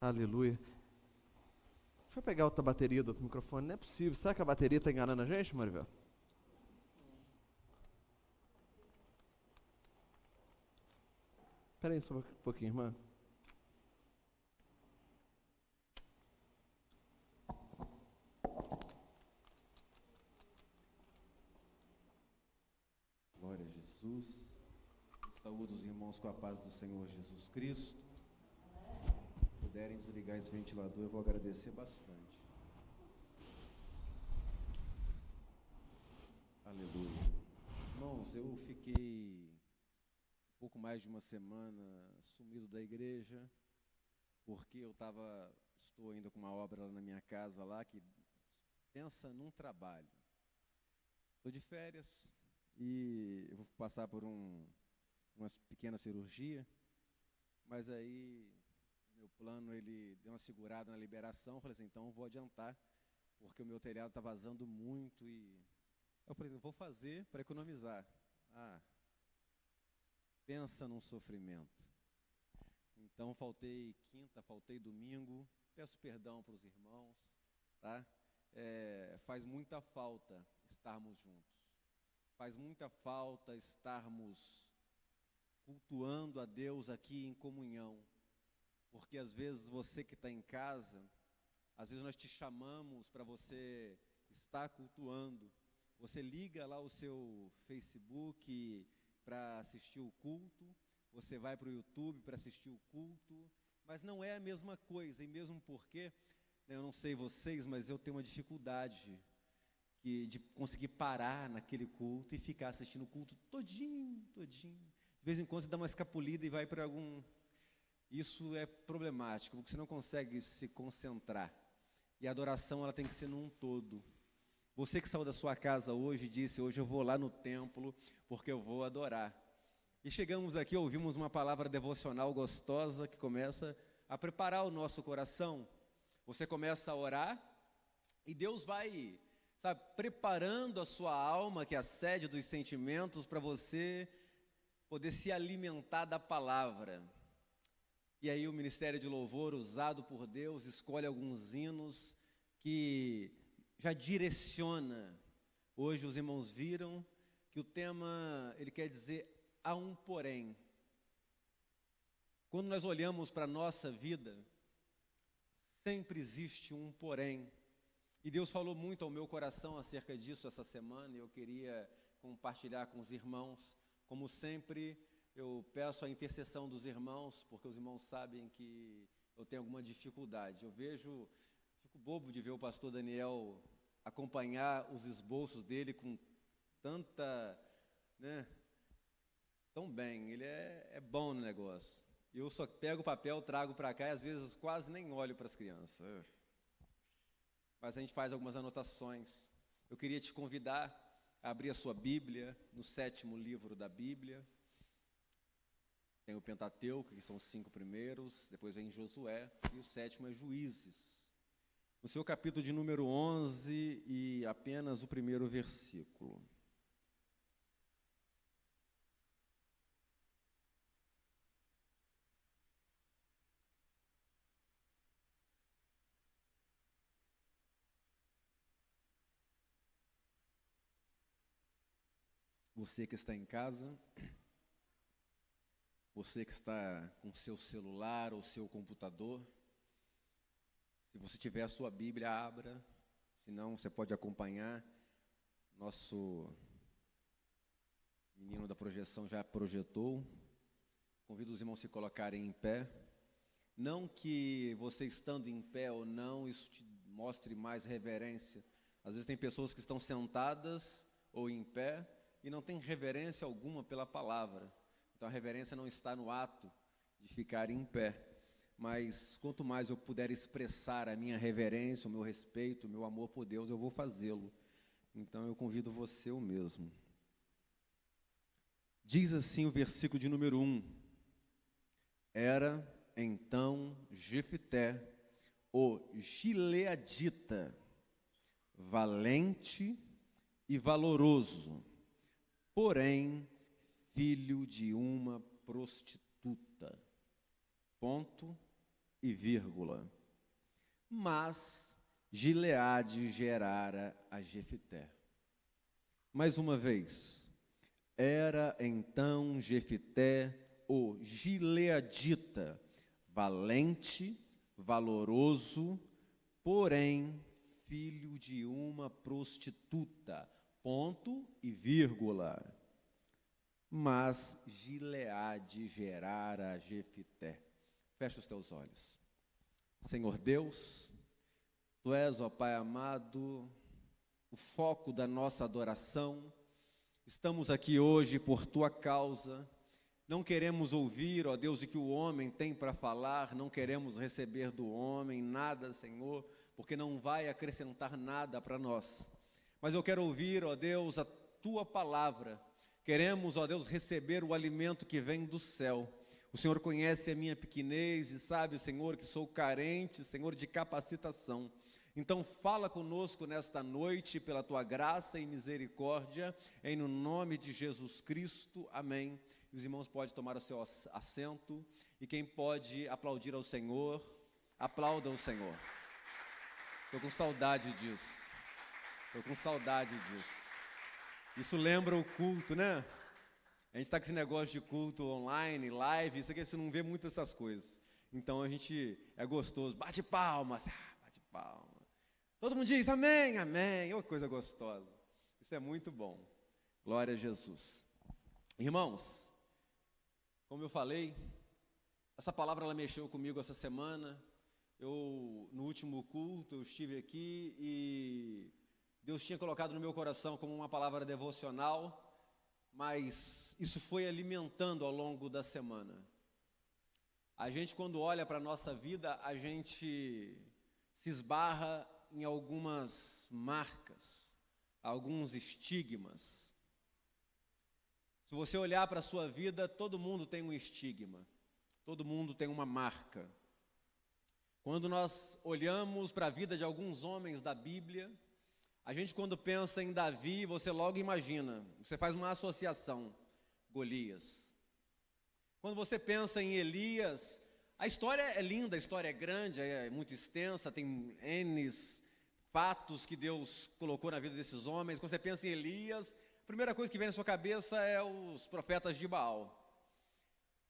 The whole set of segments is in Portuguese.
Aleluia. Deixa eu pegar outra bateria do outro microfone. Não é possível. Será que a bateria está enganando a gente, Marivel? Espera aí só um pouquinho, irmã. Glória a Jesus. Saúdo os irmãos com a paz do Senhor Jesus Cristo. Se puderem desligar esse ventilador, eu vou agradecer bastante. Aleluia. Irmãos, eu fiquei um pouco mais de uma semana sumido da igreja, porque estou ainda com uma obra lá na minha casa lá, que pensa num trabalho. Estou de férias e eu vou passar por uma pequena cirurgia, mas aí meu plano, ele deu uma segurada na liberação. Eu falei assim, então eu vou adiantar, porque o meu telhado está vazando muito. E eu falei, eu vou fazer para economizar. Pensa num sofrimento. Então faltei quinta, faltei domingo. Peço perdão para os irmãos, tá? Faz muita falta estarmos juntos. Faz muita falta estarmos cultuando a Deus aqui em comunhão. Porque às vezes você que está em casa, às vezes nós te chamamos para você estar cultuando. Você liga lá o seu Facebook para assistir o culto, você vai para o YouTube para assistir o culto, mas não é a mesma coisa. E mesmo porque, eu não sei vocês, mas eu tenho uma dificuldade de conseguir parar naquele culto e ficar assistindo o culto todinho. De vez em quando você dá uma escapulida e vai para algum... Isso é problemático, porque você não consegue se concentrar. E a adoração, ela tem que ser num todo. Você que saiu da sua casa hoje e disse, hoje eu vou lá no templo, porque eu vou adorar. E chegamos aqui, ouvimos uma palavra devocional gostosa, que começa a preparar o nosso coração. Você começa a orar, e Deus vai, preparando a sua alma, que é a sede dos sentimentos, para você poder se alimentar da palavra. E aí o Ministério de Louvor, usado por Deus, escolhe alguns hinos que já direciona. Hoje os irmãos viram que o tema, ele quer dizer, há um porém. Quando nós olhamos para a nossa vida, sempre existe um porém. E Deus falou muito ao meu coração acerca disso essa semana, e eu queria compartilhar com os irmãos. Como sempre, eu peço a intercessão dos irmãos, porque os irmãos sabem que eu tenho alguma dificuldade. Fico bobo de ver o pastor Daniel acompanhar os esboços dele com tanta, tão bem. Ele é bom no negócio. Eu só pego o papel, trago para cá e às vezes quase nem olho para as crianças. Mas a gente faz algumas anotações. Eu queria te convidar a abrir a sua Bíblia, no 7º livro da Bíblia. Tem o Pentateuco, que são os 5 primeiros, depois vem Josué, e o 7º é Juízes. No seu capítulo de número 11 e apenas o primeiro versículo. Você que está em casa, você que está com seu celular ou seu computador, se você tiver a sua Bíblia, abra, senão você pode acompanhar. Nosso menino da projeção já projetou. Convido os irmãos a se colocarem em pé. Não que você estando em pé ou não, isso te mostre mais reverência. Às vezes tem pessoas que estão sentadas ou em pé e não tem reverência alguma pela palavra. Então a reverência não está no ato de ficar em pé. Mas quanto mais eu puder expressar a minha reverência, o meu respeito, o meu amor por Deus, eu vou fazê-lo. Então eu convido você o mesmo. Diz assim o versículo de número 1. Era então Jefité, o gileadita, valente e valoroso, porém filho de uma prostituta. Ponto e vírgula. Mas Gileade gerara a Jefité. Mais uma vez, era então Jefité o gileadita, valente, valoroso, porém filho de uma prostituta, ponto e vírgula. Mas Gileade gerara a Jefité. Fecha os teus olhos. Senhor Deus, Tu és, ó Pai amado, o foco da nossa adoração. Estamos aqui hoje por Tua causa. Não queremos ouvir, ó Deus, o que o homem tem para falar, não queremos receber do homem nada, Senhor, porque não vai acrescentar nada para nós. Mas eu quero ouvir, ó Deus, a Tua palavra. Queremos, ó Deus, receber o alimento que vem do céu. O Senhor conhece a minha pequenez e sabe, Senhor, que sou carente, Senhor, de capacitação. Então fala conosco nesta noite, pela Tua graça e misericórdia, em no nome de Jesus Cristo, amém. Os irmãos podem tomar o seu assento, e quem pode aplaudir ao Senhor, aplauda o Senhor. Estou com saudade disso, Isso lembra o culto, né? A gente está com esse negócio de culto online, live, isso aqui, você não vê muito essas coisas. Então a gente é gostoso, bate palmas, bate palmas. Todo mundo diz amém, amém, oh, coisa gostosa. Isso é muito bom, glória a Jesus. Irmãos, como eu falei, essa palavra ela mexeu comigo essa semana. No último culto, eu estive aqui e Deus tinha colocado no meu coração como uma palavra devocional, mas isso foi alimentando ao longo da semana. A gente, quando olha para a nossa vida, a gente se esbarra em algumas marcas, alguns estigmas. Se você olhar para a sua vida, todo mundo tem um estigma, todo mundo tem uma marca. Quando nós olhamos para a vida de alguns homens da Bíblia, a gente, quando pensa em Davi, você logo imagina, você faz uma associação, Golias. Quando você pensa em Elias, a história é linda, a história é grande, é muito extensa, tem N fatos que Deus colocou na vida desses homens. Quando você pensa em Elias, a primeira coisa que vem na sua cabeça é os profetas de Baal.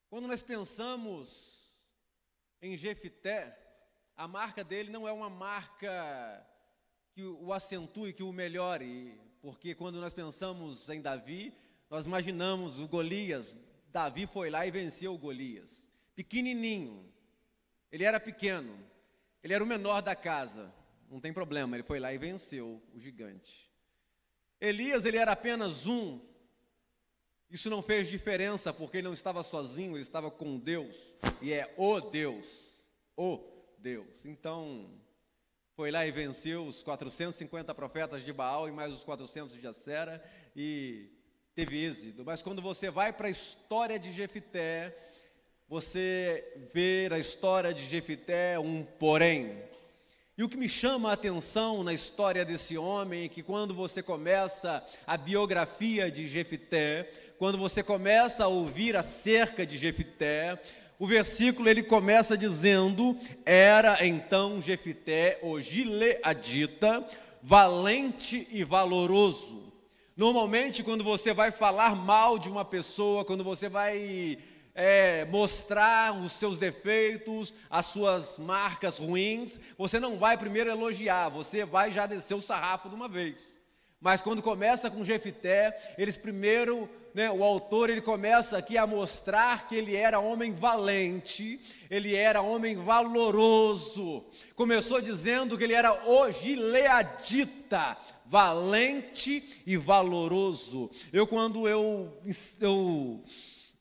Quando nós pensamos em Jefité, a marca dele não é uma marca que o acentue, que o melhore, porque quando nós pensamos em Davi, nós imaginamos o Golias. Davi foi lá e venceu o Golias, pequenininho, ele era pequeno, ele era o menor da casa, não tem problema, ele foi lá e venceu o gigante. Elias, ele era apenas um, isso não fez diferença, porque ele não estava sozinho, ele estava com Deus, e é o Deus, então foi lá e venceu os 450 profetas de Baal e mais os 400 de Acera e teve êxito. Mas quando você vai para a história de Jefité, você vê na história de Jefité um porém. E o que me chama a atenção na história desse homem é que quando você começa a biografia de Jefité, quando você começa a ouvir acerca de Jefité, o versículo ele começa dizendo: era então Jefité o gileadita, valente e valoroso. Normalmente, quando você vai falar mal de uma pessoa, quando você vai mostrar os seus defeitos, as suas marcas ruins, você não vai primeiro elogiar, você vai já descer o sarrafo de uma vez. Mas quando começa com Jefité, eles primeiro, o autor ele começa aqui a mostrar que ele era homem valente, ele era homem valoroso. Começou dizendo que ele era o gileadita, valente e valoroso. Quando eu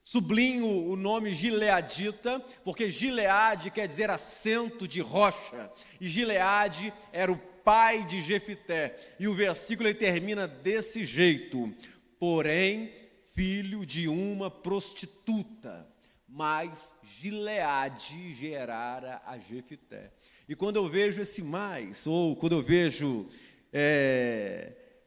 sublinho o nome gileadita, porque Gileade quer dizer assento de rocha, e Gileade era o pai de Jefité, e o versículo ele termina desse jeito: porém, filho de uma prostituta, mas Gileade gerara a Jefité. E quando eu vejo esse mais, ou quando eu vejo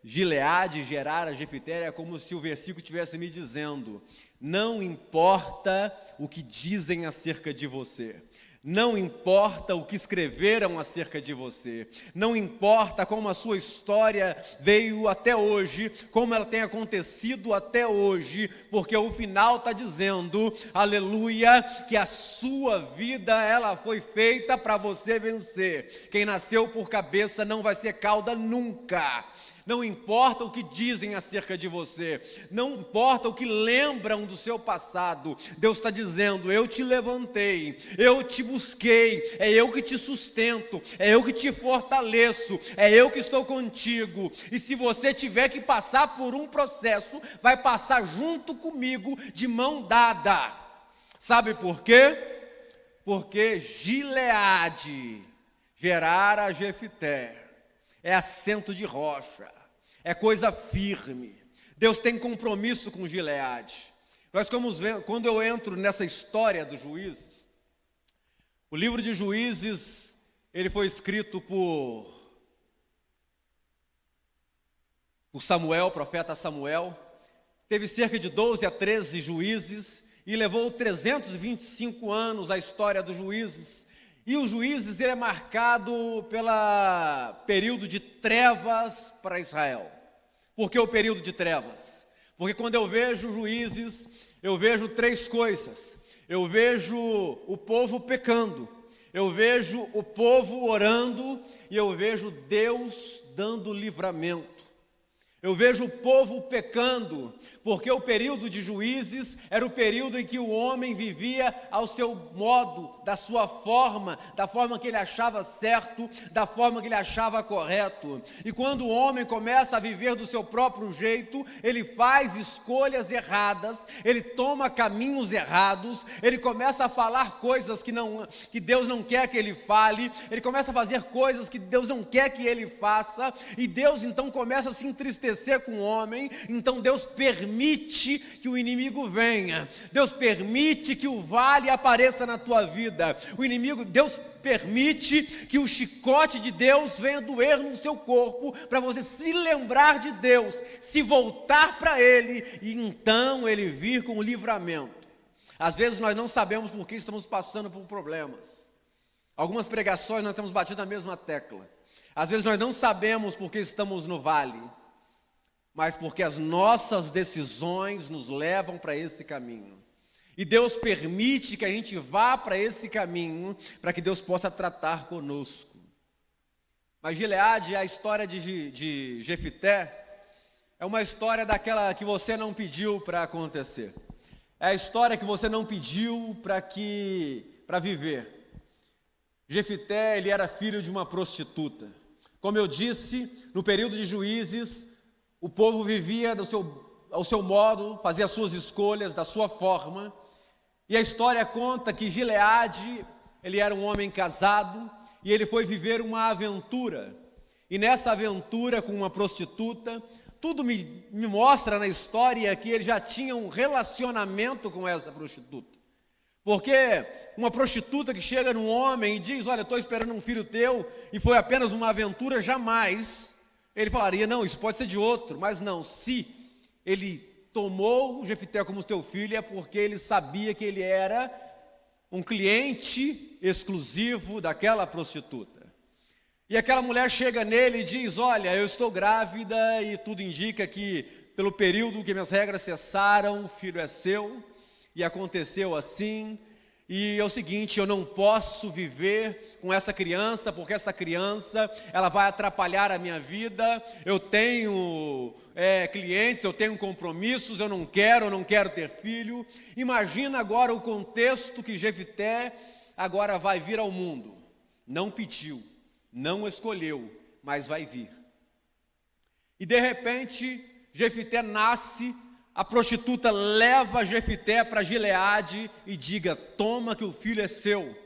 Gileade gerar a Jefité, é como se o versículo estivesse me dizendo: não importa o que dizem acerca de você, Não importa o que escreveram acerca de você, não importa como a sua história veio até hoje, como ela tem acontecido até hoje, porque o final está dizendo, aleluia, que a sua vida ela foi feita para você vencer. Quem nasceu por cabeça não vai ser cauda nunca. Não importa o que dizem acerca de você, não importa o que lembram do seu passado, Deus está dizendo, eu te levantei, eu te busquei, é eu que te sustento, é eu que te fortaleço, é eu que estou contigo, e se você tiver que passar por um processo, vai passar junto comigo, de mão dada. Sabe por quê? Porque Gileade gerara Jefté. É assento de rocha, é coisa firme. Deus tem compromisso com Gileade. Nós vamos ver, quando eu entro nessa história dos Juízes, o livro de Juízes, ele foi escrito por Samuel, profeta Samuel. Teve cerca de 12 a 13 juízes e levou 325 anos a história dos Juízes. E os Juízes, ele é marcado pelo período de trevas para Israel. Por que o período de trevas? Porque quando eu vejo Juízes, eu vejo três coisas. Eu vejo o povo pecando, eu vejo o povo orando e eu vejo Deus dando livramento. Eu vejo o povo pecando, porque o período de Juízes era o período em que o homem vivia ao seu modo, da sua forma, da forma que ele achava certo, da forma que ele achava correto. E quando o homem começa a viver do seu próprio jeito, ele faz escolhas erradas, ele toma caminhos errados, ele começa a falar coisas que Deus não quer que ele fale, ele começa a fazer coisas que Deus não quer que ele faça, e Deus então começa a se entristecer com o homem. Então Deus permite que o inimigo venha, Deus permite que o vale apareça na tua vida, Deus permite que o chicote de Deus venha doer no seu corpo, para você se lembrar de Deus, se voltar para Ele, e então Ele vir com o livramento. Às vezes nós não sabemos por que estamos passando por problemas. Algumas pregações nós temos batido na mesma tecla. Às vezes nós não sabemos por que estamos no vale, mas porque as nossas decisões nos levam para esse caminho. E Deus permite que a gente vá para esse caminho, para que Deus possa tratar conosco. Mas Gileade, a história de Jefté, é uma história daquela que você não pediu para acontecer. É a história que você não pediu para viver. Jefté, ele era filho de uma prostituta. Como eu disse, no período de Juízes, o povo vivia ao seu modo, fazia as suas escolhas, da sua forma. E a história conta que Gileade, ele era um homem casado, e ele foi viver uma aventura. E nessa aventura com uma prostituta, tudo me mostra na história que ele já tinha um relacionamento com essa prostituta. Porque uma prostituta que chega num homem e diz, olha, estou esperando um filho teu, e foi apenas uma aventura, jamais ele falaria, não, isso pode ser de outro. Mas não, se ele tomou o Jefté como teu filho, é porque ele sabia que ele era um cliente exclusivo daquela prostituta. E aquela mulher chega nele e diz, olha, eu estou grávida e tudo indica que pelo período que minhas regras cessaram, o filho é seu, e aconteceu assim. E é o seguinte, eu não posso viver com essa criança, porque essa criança, ela vai atrapalhar a minha vida, eu tenho clientes, eu tenho compromissos, eu não quero ter filho. Imagina agora o contexto que Jefté agora vai vir ao mundo. Não pediu, não escolheu, mas vai vir. E de repente, Jefté nasce. A prostituta leva Jefté para Gileade e diga, toma que o filho é seu.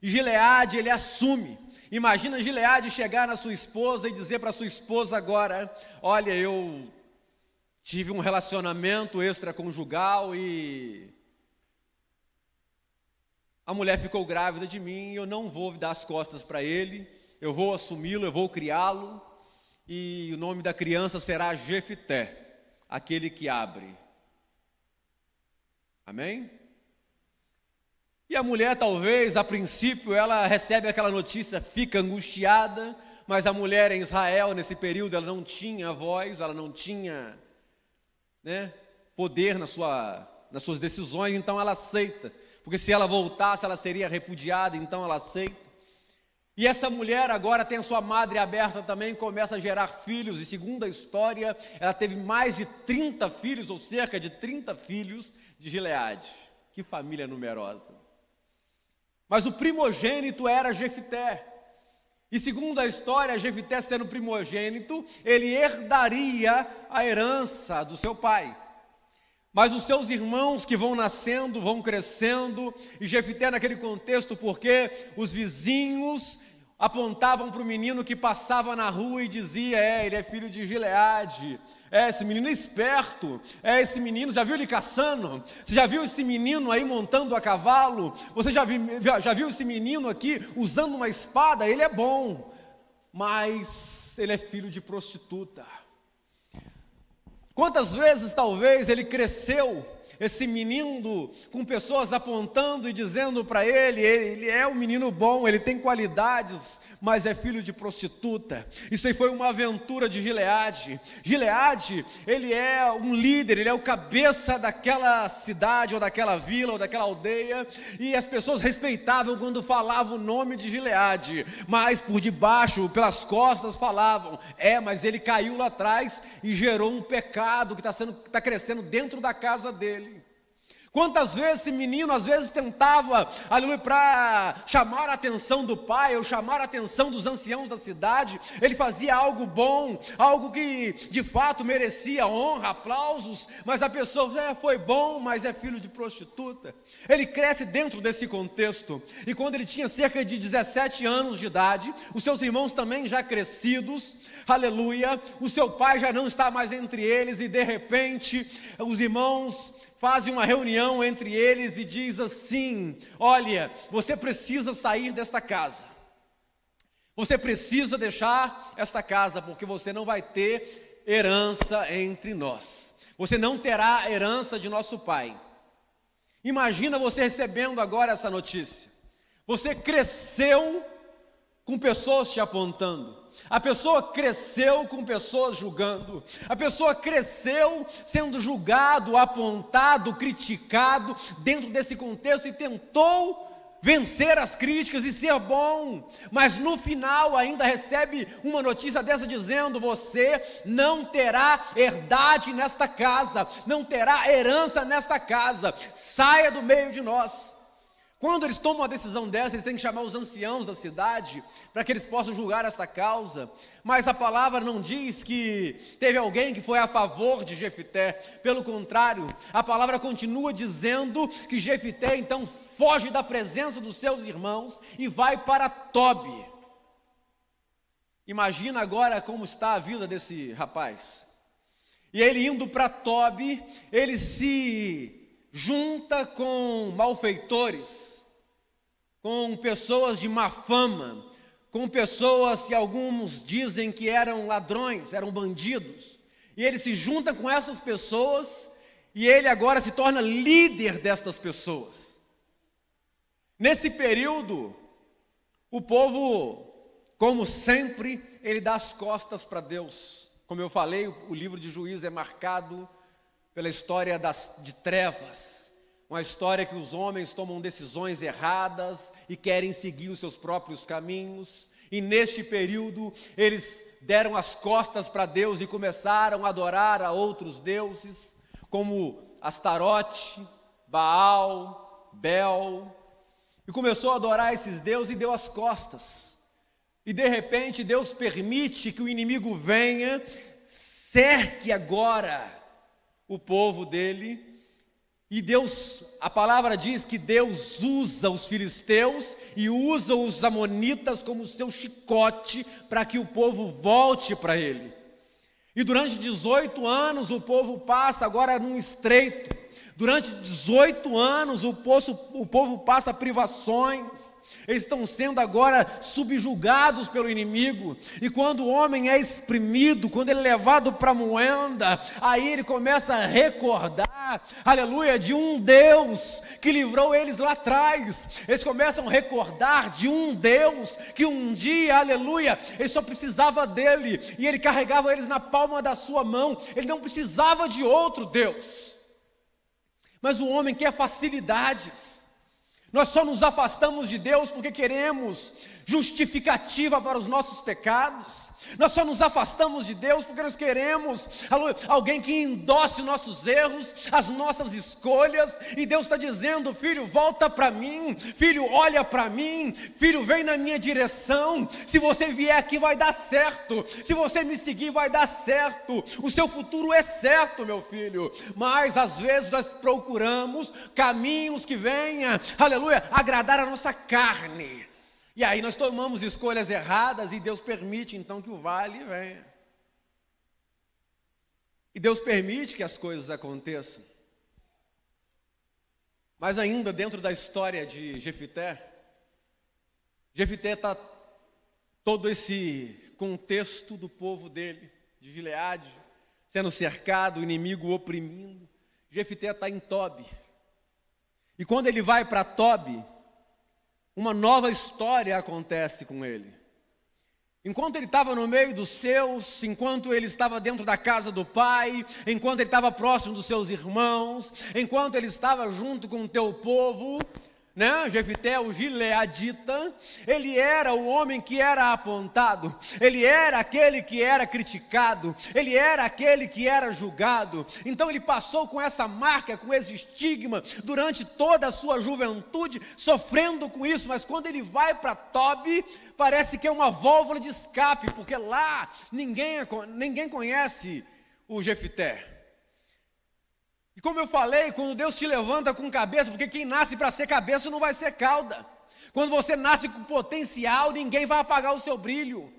E Gileade, ele assume. Imagina Gileade chegar na sua esposa e dizer para sua esposa agora, olha, eu tive um relacionamento extraconjugal e a mulher ficou grávida de mim, eu não vou dar as costas para ele, eu vou assumi-lo, eu vou criá-lo, e o nome da criança será Jefté. Aquele que abre. Amém? E a mulher, talvez, a princípio, ela recebe aquela notícia, fica angustiada, mas a mulher em Israel, nesse período, ela não tinha voz, ela não tinha, poder nas suas decisões, então ela aceita. Porque se ela voltasse, ela seria repudiada, então ela aceita. E essa mulher agora tem a sua madre aberta também, começa a gerar filhos, e segundo a história, ela teve mais de 30 filhos, ou cerca de 30 filhos de Gileade. Que família numerosa. Mas o primogênito era Jefité. E segundo a história, Jefité sendo primogênito, ele herdaria a herança do seu pai. Mas os seus irmãos que vão nascendo, vão crescendo, e Jefité naquele contexto, porque os vizinhos apontavam para o menino que passava na rua e dizia, ele é filho de Gileade, esse menino é esperto, esse menino, já viu ele caçando? Você já viu esse menino aí montando a cavalo? Você já viu esse menino aqui usando uma espada? Ele é bom, mas ele é filho de prostituta. Quantas vezes talvez ele cresceu, esse menino, com pessoas apontando e dizendo para ele é um menino bom, ele tem qualidades, mas é filho de prostituta. Isso aí foi uma aventura de Gileade. Gileade, ele é um líder, ele é o cabeça daquela cidade, ou daquela vila, ou daquela aldeia, e as pessoas respeitavam quando falavam o nome de Gileade, mas por debaixo, pelas costas falavam, mas ele caiu lá atrás e gerou um pecado que está crescendo dentro da casa dele. Quantas vezes esse menino, às vezes tentava, aleluia, para chamar a atenção do pai, ou chamar a atenção dos anciãos da cidade, ele fazia algo bom, algo que de fato merecia honra, aplausos, mas a pessoa, foi bom, mas é filho de prostituta. Ele cresce dentro desse contexto, e quando ele tinha cerca de 17 anos de idade, os seus irmãos também já crescidos, aleluia, o seu pai já não está mais entre eles, e de repente, os irmãos fazem uma reunião entre eles e diz assim, olha, você precisa sair desta casa, você precisa deixar esta casa, porque você não vai ter herança entre nós, você não terá herança de nosso pai. Imagina você recebendo agora essa notícia, você cresceu com pessoas te apontando, a pessoa cresceu com pessoas julgando, a pessoa cresceu sendo julgado, apontado, criticado dentro desse contexto e tentou vencer as críticas e ser bom, mas no final ainda recebe uma notícia dessa dizendo, você não terá herdade nesta casa, não terá herança nesta casa, saia do meio de nós. Quando eles tomam uma decisão dessa, eles têm que chamar os anciãos da cidade, para que eles possam julgar esta causa, mas a palavra não diz que teve alguém que foi a favor de Jefité, pelo contrário, a palavra continua dizendo que Jefité então foge da presença dos seus irmãos e vai para Tobi. Imagina agora como está a vida desse rapaz, e ele indo para Tobi, ele se junta com malfeitores, com pessoas de má fama, com pessoas que alguns dizem que eram ladrões, eram bandidos, e ele se junta com essas pessoas, e ele agora se torna líder destas pessoas. Nesse período, o povo, como sempre, ele dá as costas para Deus. Como eu falei, o livro de Juízes é marcado pela história de trevas, uma história que os homens tomam decisões erradas e querem seguir os seus próprios caminhos, e neste período eles deram as costas para Deus e começaram a adorar a outros deuses, como Astarote, Baal, Bel, e começou a adorar esses deuses e deu as costas, e de repente Deus permite que o inimigo venha, cerque agora o povo dele, e Deus, a palavra diz que Deus usa os filisteus e usa os amonitas como seu chicote para que o povo volte para ele. E durante 18 anos o povo passa agora num estreito, durante 18 anos o povo passa privações, Eles estão sendo agora subjugados pelo inimigo. E quando o homem é exprimido, quando ele é levado para a moenda, aí ele começa a recordar, aleluia, de um Deus que livrou eles lá atrás. Eles começam a recordar de um Deus que um dia, aleluia, ele só precisava dele. E ele carregava eles na palma da sua mão. Ele não precisava de outro Deus. Mas o homem quer facilidades. Nós só nos afastamos de Deus porque queremos justificativa para os nossos pecados. Nós só nos afastamos de Deus porque nós queremos alguém que endosse nossos erros, as nossas escolhas. E Deus está dizendo: filho, volta para mim, filho, olha para mim, filho, vem na minha direção. Se você vier aqui vai dar certo, se você me seguir vai dar certo, o seu futuro é certo, meu filho. Mas às vezes nós procuramos caminhos que venham, aleluia, agradar a nossa carne. E aí nós tomamos escolhas erradas e Deus permite então que o vale venha. E Deus permite que as coisas aconteçam. Mas ainda dentro da história de Jefité está todo esse contexto do povo dele, de Gileade, sendo cercado, o inimigo oprimindo. Jefité está em Tobi. E quando ele vai para Tobi, uma nova história acontece com ele. Enquanto ele estava no meio dos seus, enquanto ele estava dentro da casa do pai, enquanto ele estava próximo dos seus irmãos, enquanto ele estava junto com o teu povo, né? Jefité, o gileadita, ele era o homem que era apontado, ele era aquele que era criticado, ele era aquele que era julgado. Então ele passou com essa marca, com esse estigma, durante toda a sua juventude, sofrendo com isso. Mas quando ele vai para Tobi, parece que é uma válvula de escape, porque lá ninguém conhece o Jefité. E como eu falei, quando Deus te levanta com cabeça, porque quem nasce para ser cabeça não vai ser cauda. Quando você nasce com potencial, ninguém vai apagar o seu brilho.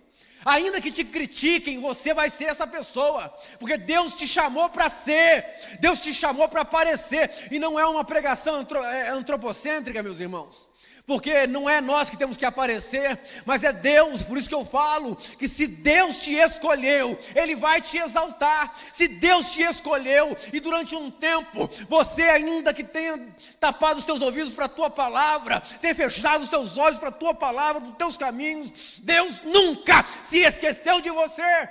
Ainda que te critiquem, você vai ser essa pessoa, porque Deus te chamou para ser, Deus te chamou para aparecer. E não é uma pregação antropocêntrica, meus irmãos. Porque não é nós que temos que aparecer, mas é Deus. Por isso que eu falo que se Deus te escolheu, Ele vai te exaltar. Se Deus te escolheu e durante um tempo você, ainda que tenha tapado os teus ouvidos para a tua palavra, tenha fechado os teus olhos para a tua palavra, para os teus caminhos, Deus nunca se esqueceu de você.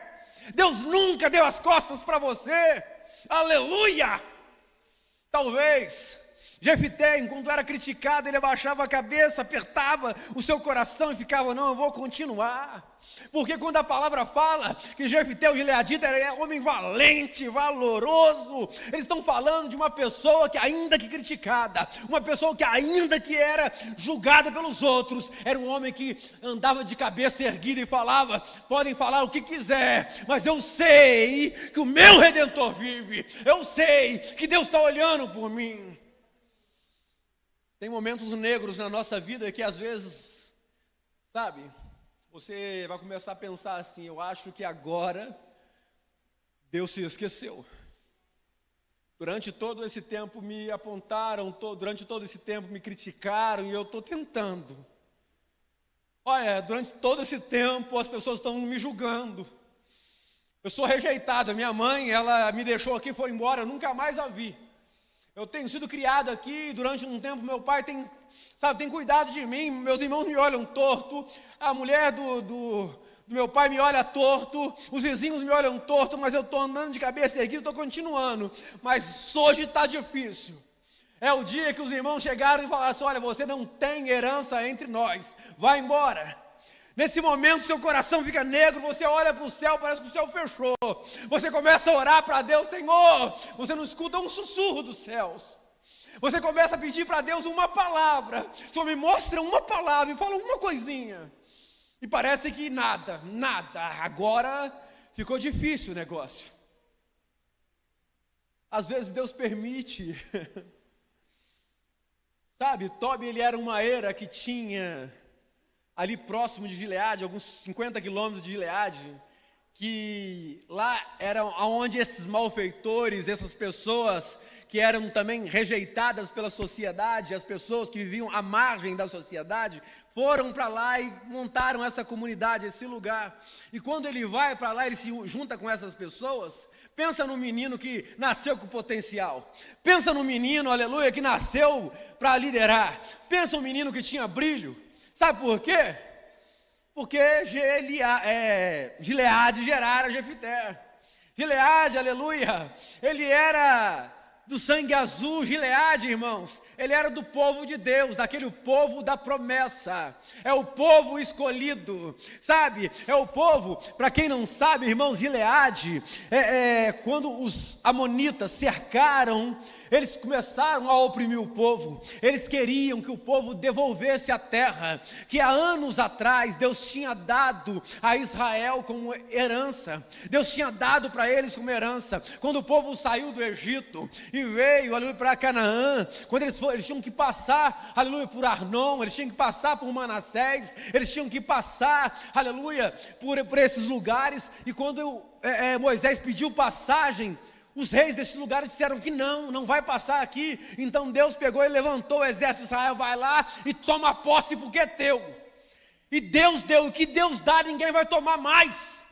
Deus nunca deu as costas para você. Aleluia! Talvez Jefité, enquanto era criticado, ele abaixava a cabeça, apertava o seu coração e ficava: não, eu vou continuar. Porque quando a palavra fala que Jefité, o gileadita, era um homem valente, valoroso, eles estão falando de uma pessoa que, ainda que criticada, uma pessoa que, ainda que era julgada pelos outros, era um homem que andava de cabeça erguida e falava: podem falar o que quiser, mas eu sei que o meu Redentor vive, eu sei que Deus está olhando por mim. Tem momentos negros na nossa vida que às vezes, sabe, você vai começar a pensar assim: eu acho que agora Deus se esqueceu. Durante todo esse tempo me apontaram, durante todo esse tempo me criticaram e eu estou tentando. Olha, durante todo esse tempo as pessoas estão me julgando. Eu sou rejeitado. Minha mãe, ela me deixou aqui, foi embora, eu nunca mais a vi. Eu tenho sido criado aqui, durante um tempo meu pai tem cuidado de mim, meus irmãos me olham torto, a mulher do meu pai me olha torto, os vizinhos me olham torto, mas eu estou andando de cabeça erguida, estou continuando. Mas hoje está difícil. É o dia que os irmãos chegaram e falaram assim: olha, você não tem herança entre nós, vai embora. Nesse momento seu coração fica negro, você olha para o céu, parece que o céu fechou. Você começa a orar para Deus: Senhor, você não escuta um sussurro dos céus. Você começa a pedir para Deus uma palavra. Senhor, me mostra uma palavra, me fala uma coisinha. E parece que nada. Agora ficou difícil o negócio. Às vezes Deus permite. Sabe, Tobi, ele era uma era que tinha ali próximo de Gileade, alguns 50 quilômetros de Gileade, que lá era onde esses malfeitores, essas pessoas que eram também rejeitadas pela sociedade, as pessoas que viviam à margem da sociedade, foram para lá e montaram essa comunidade, esse lugar. E quando ele vai para lá, ele se junta com essas pessoas. Pensa no menino que nasceu com potencial. Pensa no menino, aleluia, que nasceu para liderar. Pensa no menino que tinha brilho. Sabe por quê? Porque Gileade gerara Jefité. Gileade, aleluia, ele era do sangue azul. Gileade, irmãos, ele era do povo de Deus, daquele povo da promessa. É o povo escolhido, sabe? É o povo, para quem não sabe, irmãos, Gileade, quando os amonitas cercaram, eles começaram a oprimir o povo. Eles queriam que o povo devolvesse a terra que há anos atrás Deus tinha dado a Israel como herança. Deus tinha dado para eles como herança. Quando o povo saiu do Egito e veio, aleluia, para Canaã, quando eles tinham que passar, aleluia, por Arnon, eles tinham que passar por Manassés, eles tinham que passar, aleluia, por esses lugares. E quando Moisés pediu passagem, os reis desses lugares disseram que não vai passar aqui. Então Deus pegou e levantou o exército de Israel, vai lá e toma posse porque é teu. E Deus deu, o que Deus dá ninguém vai tomar mais.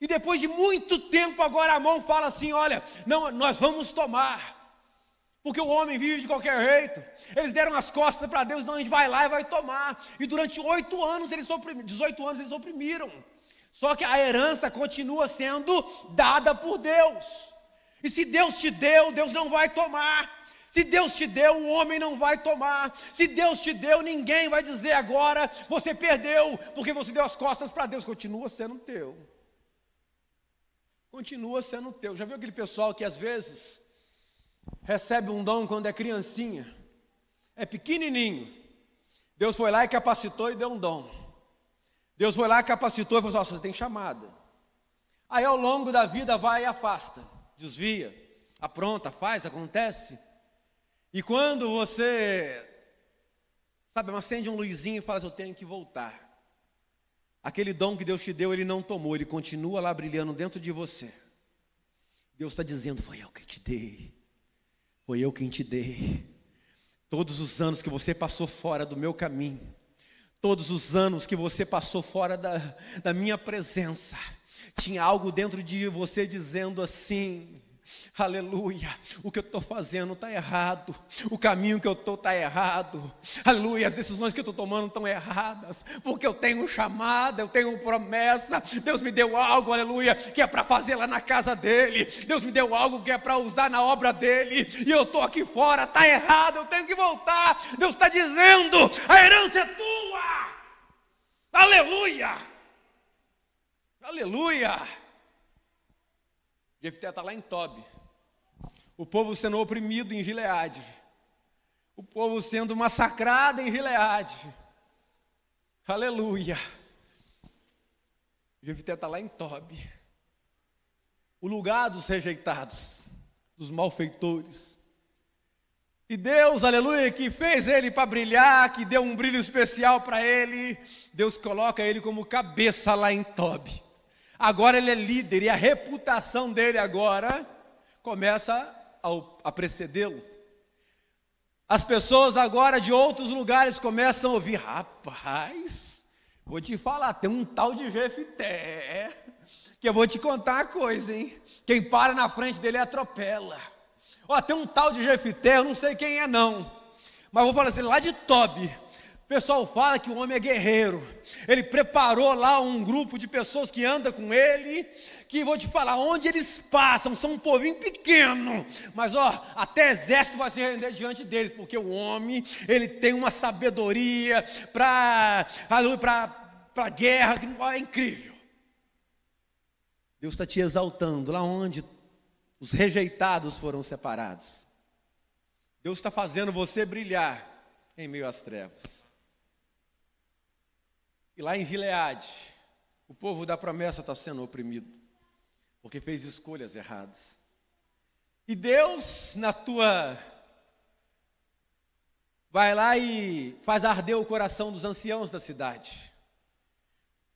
E depois de muito tempo agora Amon fala assim, olha, não, nós vamos tomar. Porque o homem vive de qualquer jeito. Eles deram as costas para Deus, não, a gente vai lá e vai tomar. E durante 18 anos eles oprimiram. Só que a herança continua sendo dada por Deus. E se Deus te deu, Deus não vai tomar. Se Deus te deu, o homem não vai tomar. Se Deus te deu, ninguém vai dizer agora, você perdeu, porque você deu as costas para Deus. Continua sendo teu. Continua sendo teu. Já viu aquele pessoal que às vezes recebe um dom quando é criancinha? É pequenininho. Deus foi lá e capacitou e deu um dom. Deus foi lá e capacitou e falou assim, você tem chamada. Aí ao longo da vida vai e afasta. Desvia, apronta, faz, acontece. E quando você, sabe, acende um luzinho e fala assim, eu tenho que voltar. Aquele dom que Deus te deu, Ele não tomou, ele continua lá brilhando dentro de você. Deus está dizendo, foi eu quem te dei. Foi eu quem te dei. Todos os anos que você passou fora do meu caminho, todos os anos que você passou fora da minha presença, tinha algo dentro de você dizendo assim, aleluia, o que eu estou fazendo está errado, o caminho que eu estou está errado, aleluia, as decisões que eu estou tomando estão erradas, porque eu tenho chamada, eu tenho promessa, Deus me deu algo, aleluia, que é para fazer lá na casa dele, Deus me deu algo que é para usar na obra dele, e eu estou aqui fora, está errado, eu tenho que voltar. Deus está dizendo, a herança é tua, aleluia. Aleluia! Jefté está lá em Tobi. O povo sendo oprimido em Gileade. O povo sendo massacrado em Gileade. Aleluia! Jefté está lá em Tobi. O lugar dos rejeitados, dos malfeitores. E Deus, aleluia, que fez ele para brilhar, que deu um brilho especial para ele. Deus coloca ele como cabeça lá em Tobi. Agora ele é líder e a reputação dele agora começa a precedê-lo. As pessoas agora de outros lugares começam a ouvir, rapaz, vou te falar, tem um tal de Jefté, que eu vou te contar uma coisa, hein? Quem para na frente dele atropela. Ó, tem um tal de Jefté, eu não sei quem é não, mas vou falar assim, lá de Tobi. O pessoal fala que o homem é guerreiro. Ele preparou lá um grupo de pessoas que anda com ele, que vou te falar, onde eles passam, são um povinho pequeno, mas ó, até exército vai se render diante deles, porque o homem, ele tem uma sabedoria para guerra, que é incrível. Deus está te exaltando, lá onde os rejeitados foram separados. Deus está fazendo você brilhar em meio às trevas. E lá em Gileade, o povo da promessa está sendo oprimido, porque fez escolhas erradas. E Deus, vai lá e faz arder o coração dos anciãos da cidade.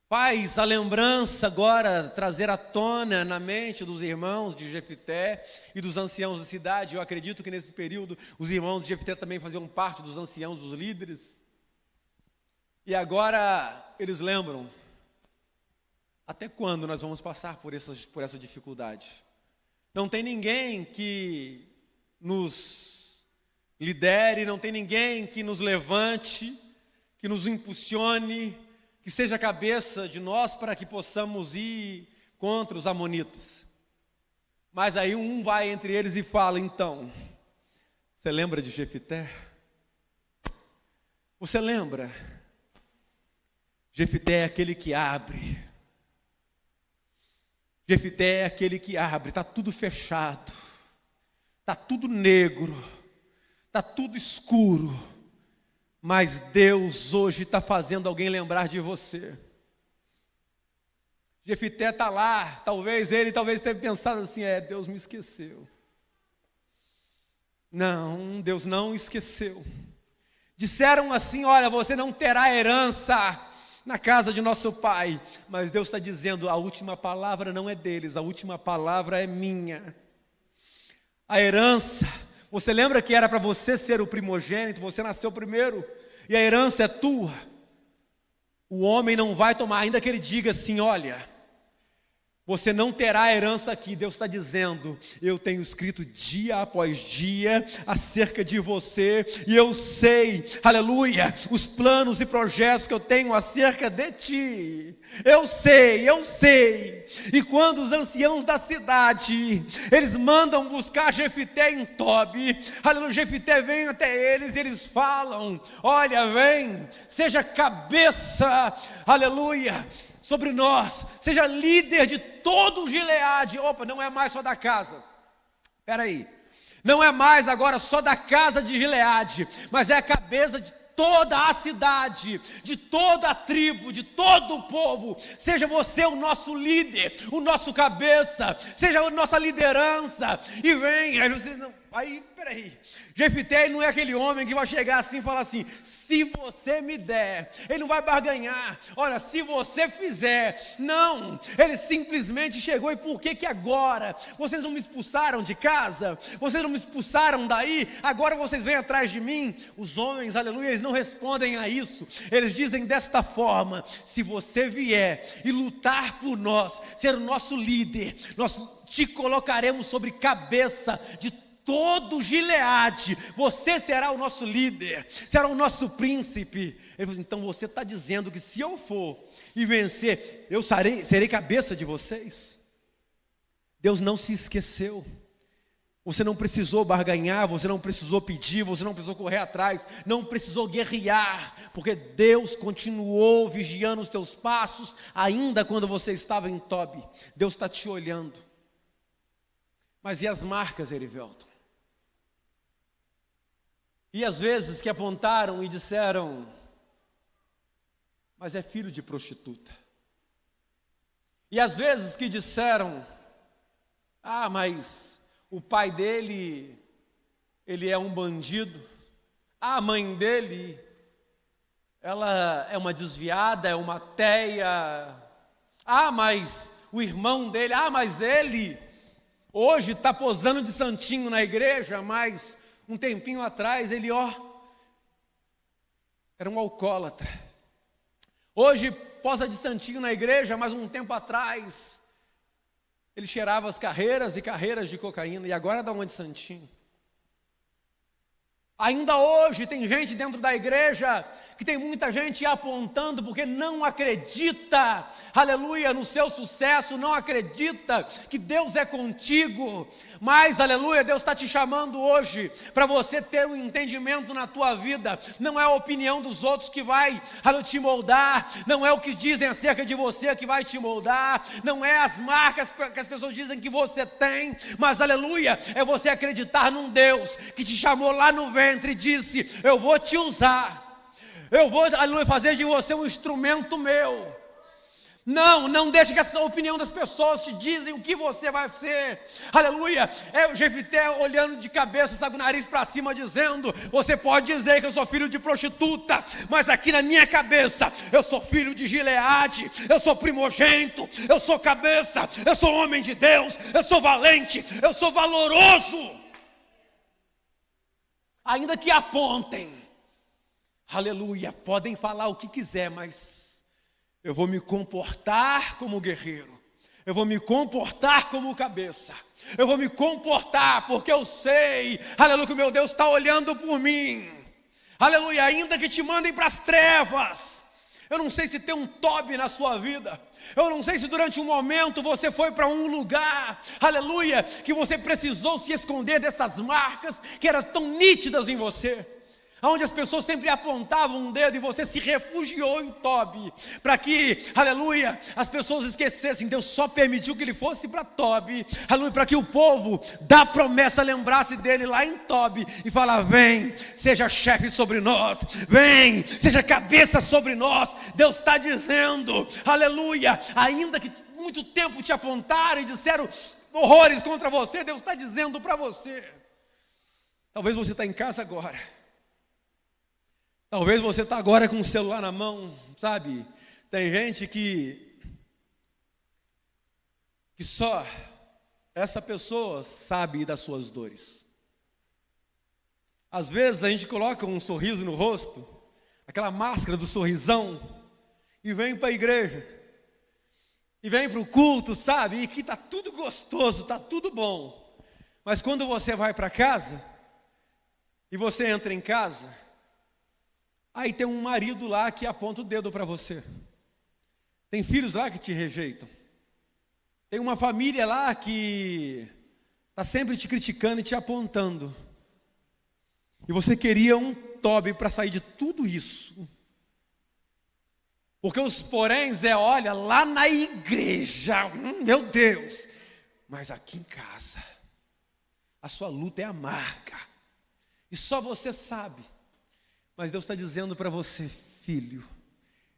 Faz a lembrança agora, trazer à tona na mente dos irmãos de Jefité e dos anciãos da cidade. Eu acredito que nesse período os irmãos de Jefité também faziam parte dos anciãos, dos líderes. E agora eles lembram, até quando nós vamos passar por essa dificuldade? Não tem ninguém que nos lidere, não tem ninguém que nos levante, que nos impulsione, que seja a cabeça de nós para que possamos ir contra os amonitas. Mas aí um vai entre eles e fala, então, você lembra de Jefité? Você lembra? Jefité é aquele que abre. Jefité é aquele que abre, está tudo fechado, está tudo negro, está tudo escuro. Mas Deus hoje está fazendo alguém lembrar de você. Jefité está lá, talvez tenha pensado assim, Deus me esqueceu. Não, Deus não esqueceu. Disseram assim, olha, você não terá herança na casa de nosso pai. Mas Deus está dizendo, a última palavra não é deles, a última palavra é minha. A herança, você lembra que era para você ser o primogênito, você nasceu primeiro, e a herança é tua. O homem não vai tomar, ainda que ele diga assim, olha, você não terá herança aqui. Deus está dizendo, eu tenho escrito dia após dia acerca de você, e eu sei, aleluia, os planos e projetos que eu tenho acerca de ti. Eu sei, e quando os anciãos da cidade, eles mandam buscar Jefité em Tobi, aleluia, Jefité vem até eles, e eles falam, olha, vem, seja cabeça, aleluia, sobre nós, seja líder de todo o Gileade. Opa, não é mais só da casa, espera aí, não é mais agora só da casa de Gileade, mas é a cabeça de toda a cidade, de toda a tribo, de todo o povo. Seja você o nosso líder, o nosso cabeça, seja a nossa liderança, e vem, aí, peraí, Jefité não é aquele homem que vai chegar assim e falar assim, se você me der, ele não vai barganhar, olha, se você fizer, não, ele simplesmente chegou, e por que agora? Vocês não me expulsaram de casa? Vocês não me expulsaram daí? Agora vocês vêm atrás de mim? Os homens, aleluia, eles não respondem a isso, eles dizem desta forma, se você vier e lutar por nós, ser o nosso líder, nós te colocaremos sobre cabeça de todo Gileade, você será o nosso líder, será o nosso príncipe. Ele falou, então você está dizendo que se eu for e vencer, eu serei cabeça de vocês? Deus não se esqueceu. Você não precisou barganhar, você não precisou pedir, você não precisou correr atrás, não precisou guerrear, porque Deus continuou vigiando os teus passos, ainda quando você estava em Tobi. Deus está te olhando. Mas e as marcas, Erivelton? E as vezes que apontaram e disseram, mas é filho de prostituta. E as vezes que disseram, mas o pai dele, ele é um bandido. A mãe dele, ela é uma desviada, é uma ateia. Mas o irmão dele, mas ele hoje está posando de santinho na igreja, mas um tempinho atrás ele, era um alcoólatra. Hoje posa de santinho na igreja, mas um tempo atrás ele cheirava as carreiras e carreiras de cocaína, e agora dá uma de santinho. Ainda hoje tem gente dentro da igreja, que tem muita gente apontando porque não acredita, aleluia, no seu sucesso, não acredita que Deus é contigo, mas, aleluia, Deus está te chamando hoje, para você ter um entendimento na tua vida. Não é a opinião dos outros que vai, te moldar, não é o que dizem acerca de você que vai te moldar, não é as marcas que as pessoas dizem que você tem, mas, aleluia, é você acreditar num Deus que te chamou lá no ventre e disse, eu vou te usar, eu vou, aleluia, fazer de você um instrumento meu. Não deixe que essa opinião das pessoas te dizem o que você vai ser. Aleluia. É o Jefité olhando de cabeça, sabe, o nariz para cima, dizendo: você pode dizer que eu sou filho de prostituta, mas aqui na minha cabeça eu sou filho de Gileade, eu sou primogênito, eu sou cabeça, eu sou homem de Deus, eu sou valente, eu sou valoroso. Ainda que apontem, aleluia, podem falar o que quiser, mas eu vou me comportar como guerreiro, eu vou me comportar como cabeça, eu vou me comportar porque eu sei, aleluia, que o meu Deus está olhando por mim, aleluia. Ainda que te mandem para as trevas, eu não sei se tem um Tobi na sua vida, eu não sei se durante um momento você foi para um lugar, aleluia, que você precisou se esconder dessas marcas que eram tão nítidas em você, onde as pessoas sempre apontavam um dedo e você se refugiou em Tobi, para que, aleluia, as pessoas esquecessem. Deus só permitiu que ele fosse para Tobi, aleluia, para que o povo da promessa lembrasse dele lá em Tobi e falar: vem, seja chefe sobre nós, vem, seja cabeça sobre nós. Deus está dizendo, aleluia, ainda que muito tempo te apontaram e disseram horrores contra você, Deus está dizendo para você. Talvez você está em casa agora, talvez você está agora com o celular na mão, sabe? Tem gente que só essa pessoa sabe das suas dores. Às vezes a gente coloca um sorriso no rosto, aquela máscara do sorrisão, e vem para a igreja, e vem para o culto, sabe? E que está tudo gostoso, está tudo bom. Mas quando você vai para casa, e você entra em casa, aí tem um marido lá que aponta o dedo para você. Tem filhos lá que te rejeitam. Tem uma família lá que está sempre te criticando e te apontando. E você queria um Tobi para sair de tudo isso. Porque os poréns olha, lá na igreja, meu Deus. Mas aqui em casa, a sua luta é amarga. E só você sabe. Mas Deus está dizendo para você: filho,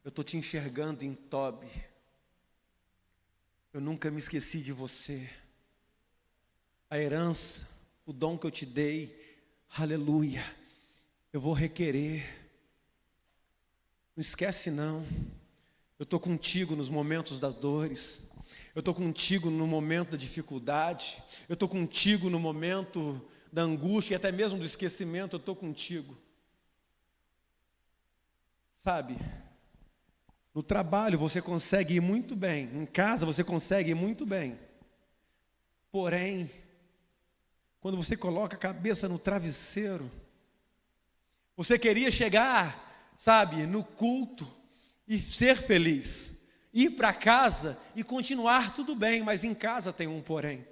eu estou te enxergando em Tobi. Eu nunca me esqueci de você. A herança, o dom que eu te dei, aleluia, eu vou requerer. Não esquece não. Eu estou contigo nos momentos das dores. Eu estou contigo no momento da dificuldade. Eu estou contigo no momento da angústia e até mesmo do esquecimento. Eu estou contigo. Sabe, no trabalho você consegue ir muito bem, em casa você consegue ir muito bem, porém, quando você coloca a cabeça no travesseiro, você queria chegar, sabe, no culto e ser feliz, ir para casa e continuar tudo bem, mas em casa tem um porém.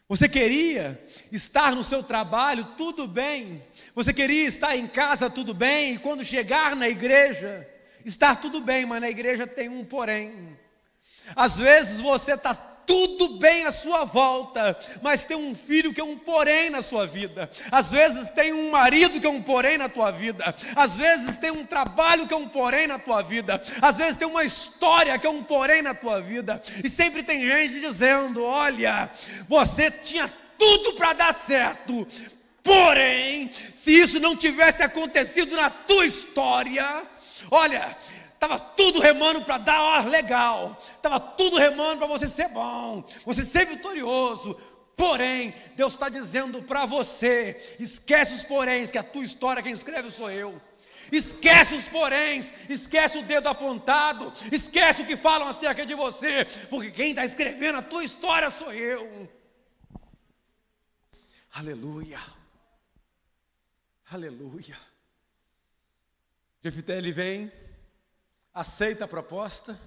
Você queria estar no seu trabalho, tudo bem. Você queria estar em casa, tudo bem. E quando chegar na igreja, estar tudo bem, mas na igreja tem um porém. Às vezes você está tudo bem à sua volta, mas tem um filho que é um porém na sua vida. Às vezes tem um marido que é um porém na tua vida. Às vezes tem um trabalho que é um porém na tua vida. Às vezes tem uma história que é um porém na tua vida. E sempre tem gente dizendo: olha, você tinha tudo para dar certo, porém, se isso não tivesse acontecido na tua história, olha, estava tudo remando para dar legal, estava tudo remando para você ser bom, você ser vitorioso. Porém, Deus está dizendo para você: esquece os poréns, que a tua história quem escreve sou eu. Esquece os poréns, esquece o dedo apontado, esquece o que falam acerca de você, porque quem está escrevendo a tua história sou eu. Aleluia, aleluia. Jefité, ele vem, aceita a proposta.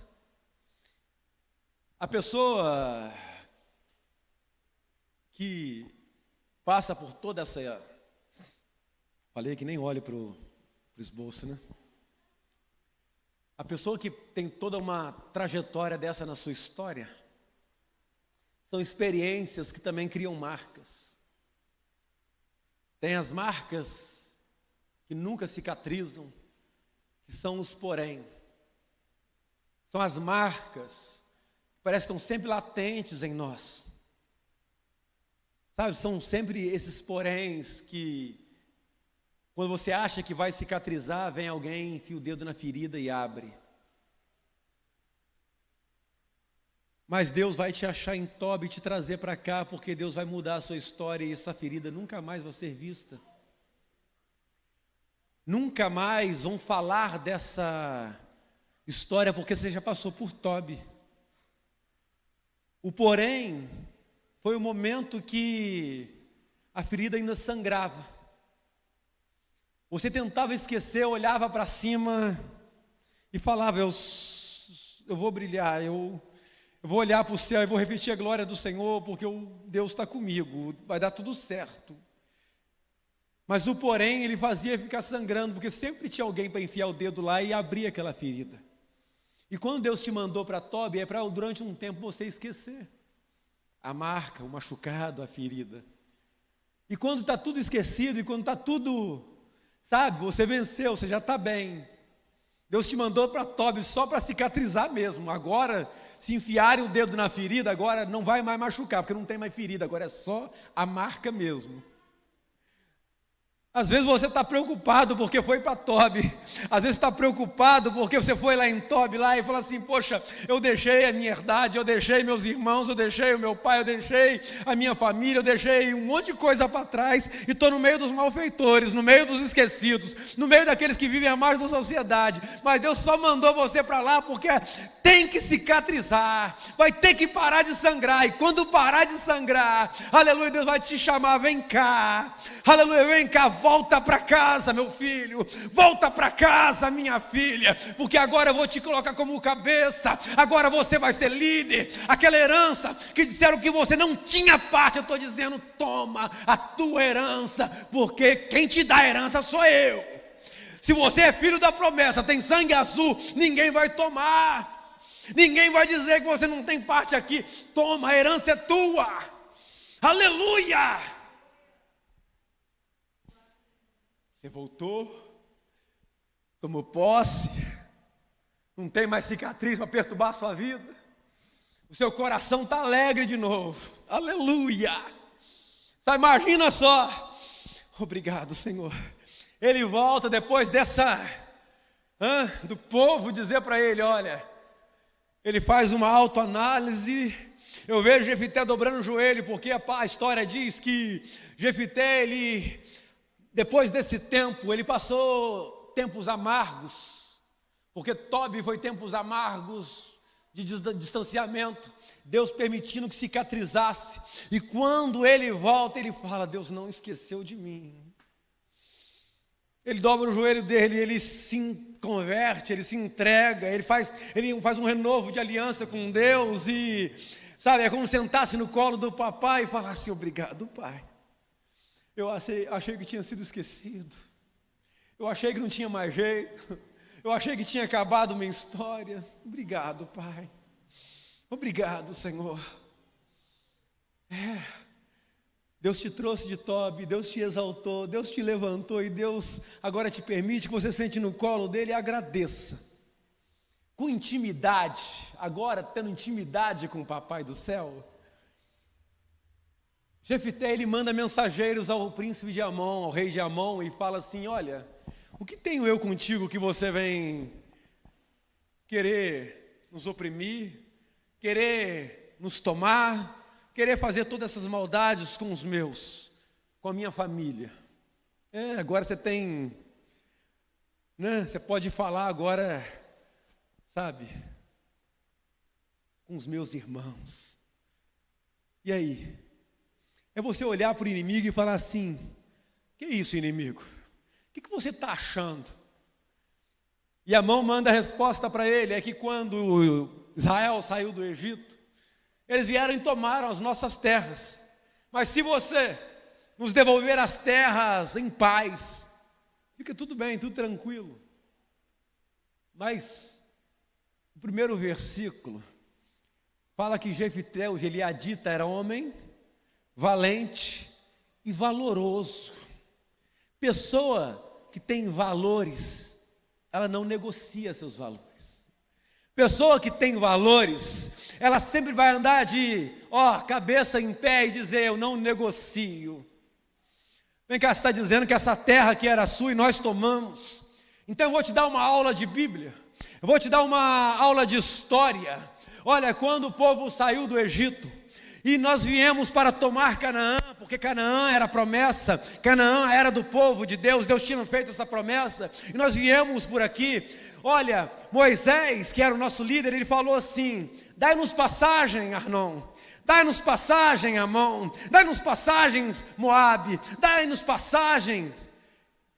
A pessoa que passa por toda essa... Falei que nem olho para o esboço, né? A pessoa que tem toda uma trajetória dessa na sua história, são experiências que também criam marcas. Tem as marcas que nunca cicatrizam, que são os porém. São as marcas que parecem que estão sempre latentes em nós. Sabe, são sempre esses poréns que, quando você acha que vai cicatrizar, vem alguém, enfia o dedo na ferida e abre. Mas Deus vai te achar em Tobi e te trazer para cá, porque Deus vai mudar a sua história e essa ferida nunca mais vai ser vista. Nunca mais vão falar dessa história, porque você já passou por Tobi. O porém foi o momento que a ferida ainda sangrava. Você tentava esquecer, olhava para cima e falava, eu vou brilhar, eu vou olhar para o céu e vou repetir a glória do Senhor, porque Deus está comigo, vai dar tudo certo. Mas o porém, ele fazia ficar sangrando, porque sempre tinha alguém para enfiar o dedo lá e abrir aquela ferida. E quando Deus te mandou para Tobi, é para durante um tempo você esquecer a marca, o machucado, a ferida. E quando está tudo esquecido, e quando está tudo, sabe, você venceu, você já está bem. Deus te mandou para Tobi só para cicatrizar mesmo. Agora, se enfiarem o dedo na ferida, agora não vai mais machucar, porque não tem mais ferida, agora é só a marca mesmo. Às vezes você está preocupado porque foi para Tobi. Às vezes está preocupado porque você foi lá em Tobi lá e falou assim, poxa, eu deixei a minha herdade, eu deixei meus irmãos, eu deixei o meu pai, eu deixei a minha família, eu deixei um monte de coisa para trás e estou no meio dos malfeitores, no meio dos esquecidos, no meio daqueles que vivem à margem da sociedade. Mas Deus só mandou você para lá porque tem que cicatrizar, vai ter que parar de sangrar. E quando parar de sangrar, aleluia, Deus vai te chamar, vem cá, aleluia, vem cá, volta para casa, meu filho, volta para casa, minha filha, porque agora eu vou te colocar como cabeça, agora você vai ser líder. Aquela herança que disseram que você não tinha parte, eu estou dizendo, toma a tua herança, porque quem te dá a herança sou eu. Se você é filho da promessa, tem sangue azul, ninguém vai tomar. Ninguém vai dizer que você não tem parte aqui. Toma, a herança é tua. Aleluia! Você voltou, tomou posse, não tem mais cicatriz para perturbar a sua vida. O seu coração está alegre de novo. Aleluia! Sabe, imagina só. Obrigado, Senhor. Ele volta depois do povo dizer para ele, olha, ele faz uma autoanálise. Eu vejo Jefité dobrando o joelho, porque a história diz que Jefité, depois desse tempo, ele passou tempos amargos, porque Tobi foi tempos amargos de distanciamento, Deus permitindo que cicatrizasse, e quando ele volta, ele fala, Deus não esqueceu de mim. Ele dobra o joelho dele, ele se converte, ele se entrega, ele faz um renovo de aliança com Deus e, sabe, é como sentar-se no colo do papai e falar assim, obrigado, pai. Eu achei que tinha sido esquecido, eu achei que não tinha mais jeito, eu achei que tinha acabado minha história. Obrigado, pai. Obrigado, Senhor. Deus te trouxe de Tobi, Deus te exaltou, Deus te levantou e Deus agora te permite que você sente no colo dele e agradeça. Com intimidade, agora tendo intimidade com o papai do céu. Jefité, ele manda mensageiros ao príncipe de Amon, ao rei de Amon, e fala assim, olha, o que tenho eu contigo que você vem querer nos oprimir, querer nos tomar, querer fazer todas essas maldades com os meus, com a minha família? Agora você tem, né? Você pode falar agora, sabe, com os meus irmãos. E aí? É você olhar para o inimigo e falar assim, que isso, inimigo? O que você está achando? E Amon manda a resposta para ele, é que quando Israel saiu do Egito, eles vieram e tomaram as nossas terras. Mas se você nos devolver as terras em paz, fica tudo bem, tudo tranquilo. Mas o primeiro versículo fala que Jefité, o gileadita, era homem valente e valoroso. Pessoa que tem valores, ela não negocia seus valores. Pessoa que tem valores, ela sempre vai andar de, cabeça em pé e dizer, eu não negocio. Vem cá, você está dizendo que essa terra que era sua e nós tomamos. Então eu vou te dar uma aula de Bíblia, eu vou te dar uma aula de história. Olha, quando o povo saiu do Egito, e nós viemos para tomar Canaã, porque Canaã era a promessa, Canaã era do povo de Deus, Deus tinha feito essa promessa, e nós viemos por aqui. Olha, Moisés, que era o nosso líder, ele falou assim, dai-nos passagem, Arnon, dai-nos passagem, Amon, dai-nos passagens, Moabe, dai-nos passagens.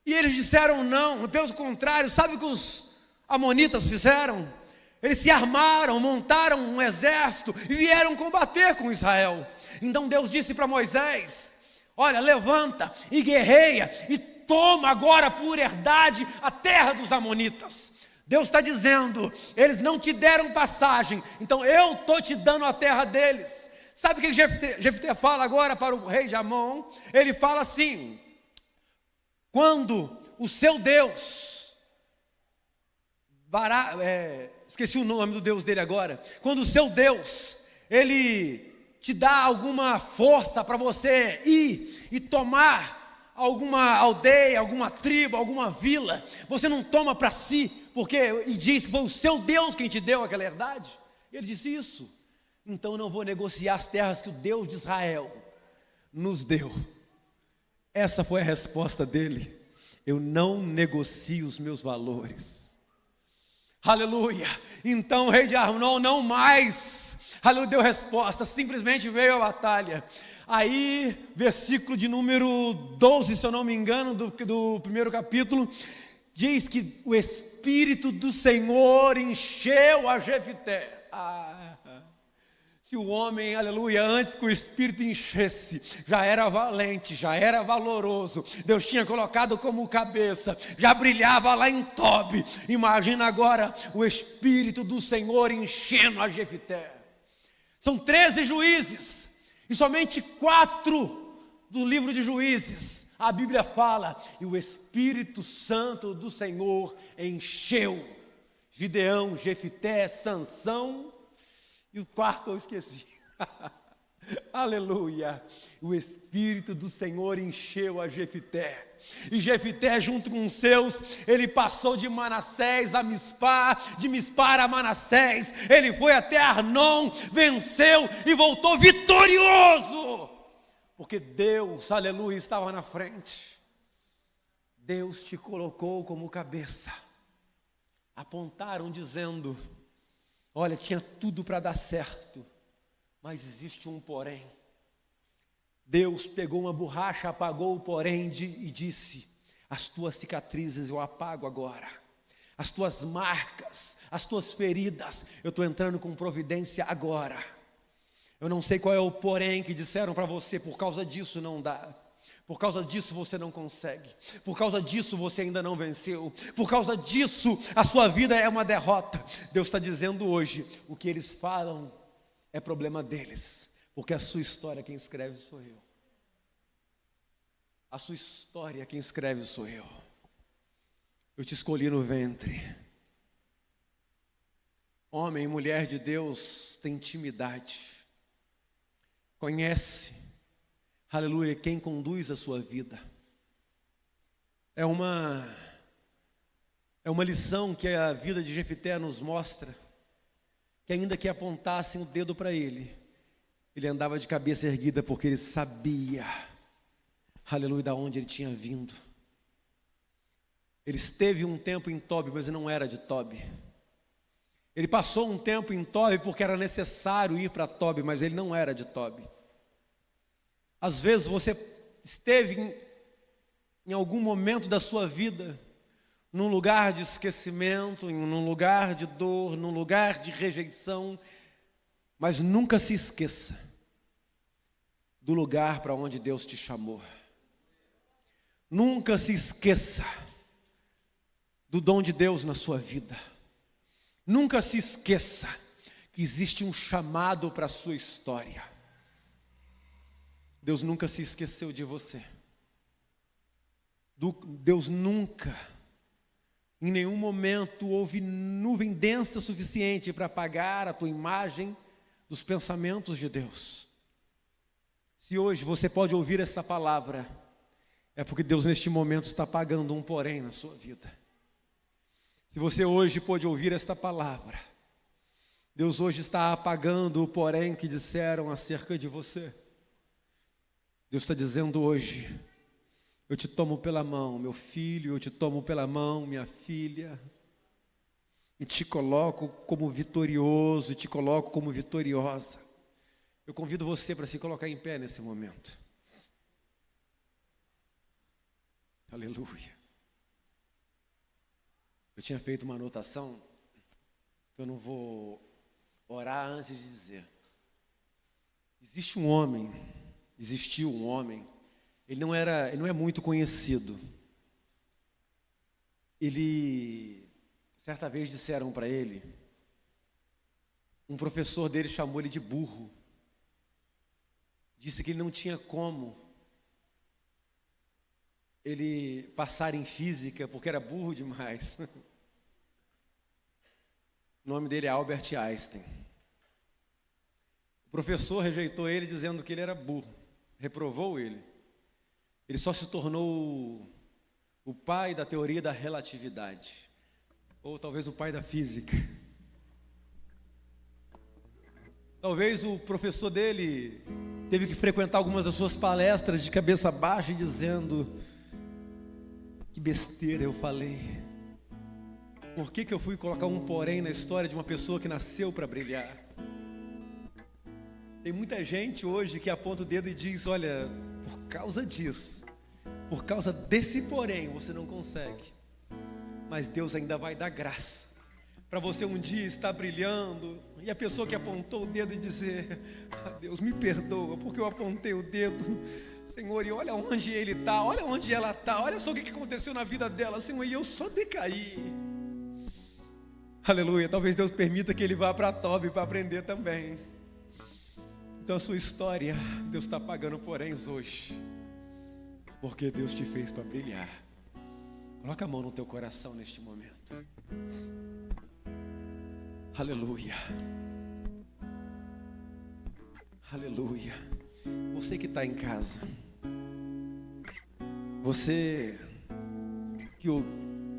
E eles disseram não, pelo contrário, sabe o que os amonitas fizeram? Eles se armaram, montaram um exército e vieram combater com Israel. Então Deus disse para Moisés, olha, levanta e guerreia e toma agora por herdade a terra dos amonitas. Deus está dizendo, eles não te deram passagem, então eu estou te dando a terra deles. Sabe o que Jefté fala agora para o rei de Amon? Ele fala assim, quando o seu Deus, esqueci o nome do Deus dele agora, quando o seu Deus, ele te dá alguma força para você ir e tomar alguma aldeia, alguma tribo, alguma vila, você não toma para si, e diz que foi o seu Deus quem te deu aquela herdade. Ele disse isso, então não vou negociar as terras que o Deus de Israel nos deu. Essa foi a resposta dele, eu não negocio os meus valores. Aleluia, então o rei de Arnon não mais, aleluia, deu resposta, simplesmente veio a batalha. Aí, versículo de número 12, se eu não me engano, do primeiro capítulo, diz que o Espírito do Senhor encheu a Jefté. Se o homem, aleluia, antes que o Espírito enchesse, já era valente, já era valoroso, Deus tinha colocado como cabeça, já brilhava lá em Tobi. Imagina agora o Espírito do Senhor enchendo a Jefté. São 13 juízes, e somente 4 do livro de Juízes, a Bíblia fala, e o Espírito Santo do Senhor encheu Gideão, Jefté, Sansão, e o quarto eu esqueci. Aleluia. O Espírito do Senhor encheu a Jefté. E Jefté junto com os seus, ele passou de Manassés a Mispá, de Mispá a Manassés, ele foi até Arnon, venceu e voltou vitorioso. Porque Deus, aleluia, estava na frente. Deus te colocou como cabeça. Apontaram dizendo, olha, tinha tudo para dar certo, mas existe um porém. Deus pegou uma borracha, apagou o porém e disse, as tuas cicatrizes eu apago agora, as tuas marcas, as tuas feridas, eu estou entrando com providência agora. Eu não sei qual é o porém que disseram para você, por causa disso não dá. Por causa disso você não consegue, por causa disso você ainda não venceu, por causa disso a sua vida é uma derrota. Deus está dizendo hoje, o que eles falam é problema deles, porque a sua história quem escreve sou eu. A sua história quem escreve sou eu. Eu te escolhi no ventre. Homem e mulher de Deus tem intimidade, conhece, aleluia, quem conduz a sua vida. É uma lição que a vida de Jefté nos mostra, que ainda que apontassem o dedo para ele, ele andava de cabeça erguida, porque ele sabia, aleluia, da onde ele tinha vindo. Ele esteve um tempo em Tobi, mas ele não era de Tobi. Ele passou um tempo em Tobi porque era necessário ir para Tobi, mas ele não era de Tobi. Às vezes você esteve em algum momento da sua vida, num lugar de esquecimento, num lugar de dor, num lugar de rejeição, mas nunca se esqueça do lugar para onde Deus te chamou. Nunca se esqueça do dom de Deus na sua vida. Nunca se esqueça que existe um chamado para a sua história. Deus nunca se esqueceu de você. Deus nunca, Em nenhum momento houve nuvem densa suficiente para apagar a tua imagem dos pensamentos de Deus. Se hoje você pode ouvir essa palavra, é porque Deus neste momento está apagando um porém na sua vida. Se você hoje pode ouvir esta palavra, Deus hoje está apagando o porém que disseram acerca de você. Deus está dizendo hoje: eu te tomo pela mão, meu filho, eu te tomo pela mão, minha filha, e te coloco como vitorioso, e te coloco como vitoriosa. Eu convido você para se colocar em pé nesse momento. Aleluia. Eu tinha feito uma anotação, que eu não vou orar antes de dizer. Existiu um homem, ele não é muito conhecido. Certa vez disseram para ele, um professor dele chamou ele de burro. Disse que ele não tinha como ele passar em física, porque era burro demais. O nome dele é Albert Einstein. O professor rejeitou ele dizendo que ele era burro, reprovou ele. Ele só se tornou o pai da teoria da relatividade, ou talvez o pai da física. Talvez o professor dele teve que frequentar algumas das suas palestras de cabeça baixa e dizendo: que besteira eu falei. Por que eu fui colocar um porém na história de uma pessoa que nasceu para brilhar? Tem muita gente hoje que aponta o dedo e diz: olha, por causa disso, por causa desse porém, você não consegue. Mas Deus ainda vai dar graça para você um dia estar brilhando, e a pessoa que apontou o dedo e dizer: Deus, me perdoa, porque eu apontei o dedo, Senhor, e olha onde ele está, olha onde ela está, olha só o que aconteceu na vida dela, Senhor, e eu só decaí. Aleluia. Talvez Deus permita que ele vá para a Tob para aprender também. Então a sua história, Deus está pagando poréns hoje, porque Deus te fez para brilhar. Coloca a mão no teu coração neste momento. Aleluia. Aleluia. Você que está em casa, você que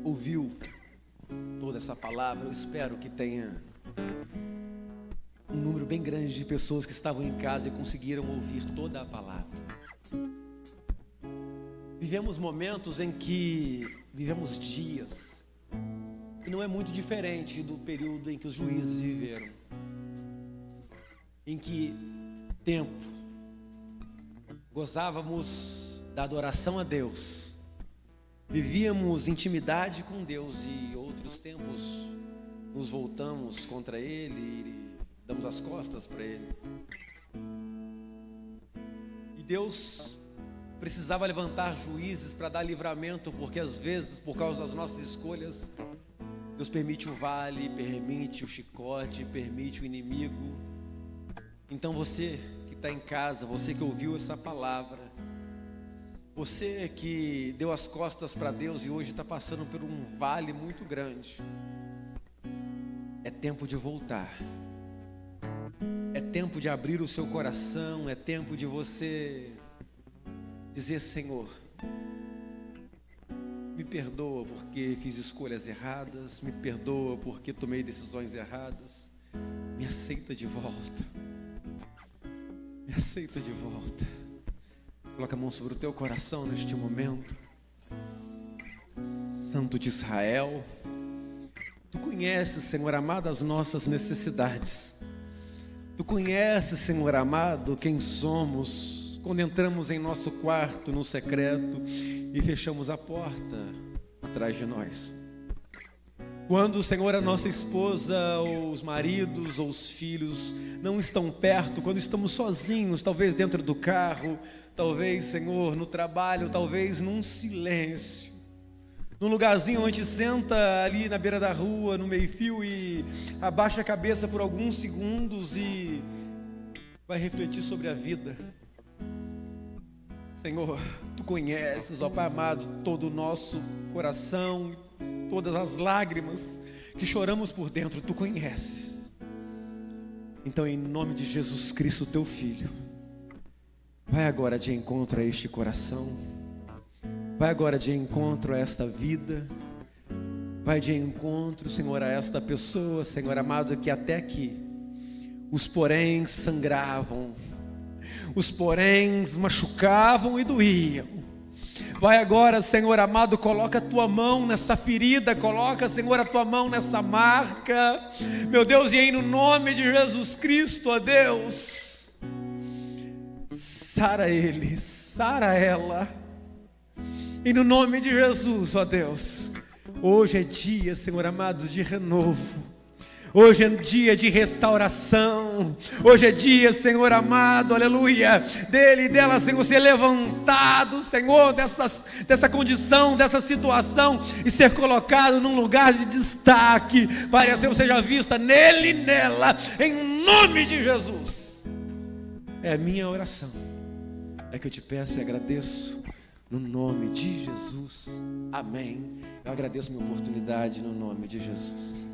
ouviu toda essa palavra, eu espero que tenha um número bem grande de pessoas que estavam em casa e conseguiram ouvir toda a palavra. Vivemos momentos em que vivemos dias, e não é muito diferente do período em que os juízes viveram. Em que tempo gozávamos da adoração a Deus, vivíamos intimidade com Deus, e outros tempos nos voltamos contra Ele e damos as costas para Ele. E Deus precisava levantar juízes para dar livramento, porque às vezes, por causa das nossas escolhas, Deus permite o vale, permite o chicote, permite o inimigo. Então você que está em casa, você que ouviu essa palavra, você que deu as costas para Deus e hoje está passando por um vale muito grande, é tempo de voltar. É tempo de abrir o seu coração, é tempo de você dizer: Senhor, me perdoa porque fiz escolhas erradas, me perdoa porque tomei decisões erradas, me aceita de volta, me aceita de volta. Coloca a mão sobre o teu coração neste momento. Santo de Israel, Tu conheces, Senhor amado, as nossas necessidades. Tu conheces, Senhor amado, quem somos quando entramos em nosso quarto no secreto e fechamos a porta atrás de nós. Quando, Senhor, a nossa esposa, ou os maridos, ou os filhos não estão perto, quando estamos sozinhos, talvez dentro do carro, talvez, Senhor, no trabalho, talvez num silêncio, num lugarzinho onde a gente senta ali na beira da rua, no meio-fio, e abaixa a cabeça por alguns segundos e vai refletir sobre a vida. Senhor, Tu conheces, ó Pai amado, todo o nosso coração, todas as lágrimas que choramos por dentro, Tu conheces. Então, em nome de Jesus Cristo, Teu Filho, vai agora de encontro a este coração, vai agora de encontro a esta vida, vai de encontro, Senhor, a esta pessoa, Senhor amado, que até aqui os poréns sangravam, os poréns machucavam e doíam. Vai agora, Senhor amado, coloca a Tua mão nessa ferida, coloca, Senhor, a Tua mão nessa marca, meu Deus, e aí no nome de Jesus Cristo, ó Deus, sara ele, sara ela, e no nome de Jesus, ó Deus, hoje é dia, Senhor amado, de renovo. Hoje é dia de restauração. Hoje é dia, Senhor amado, aleluia, dele e dela, Senhor, ser levantado, Senhor, dessa condição, dessa situação, e ser colocado num lugar de destaque, para que a Senhor seja vista nele e nela, em nome de Jesus. É a minha oração, é que eu te peço e agradeço, no nome de Jesus, amém. Eu agradeço a minha oportunidade, no nome de Jesus.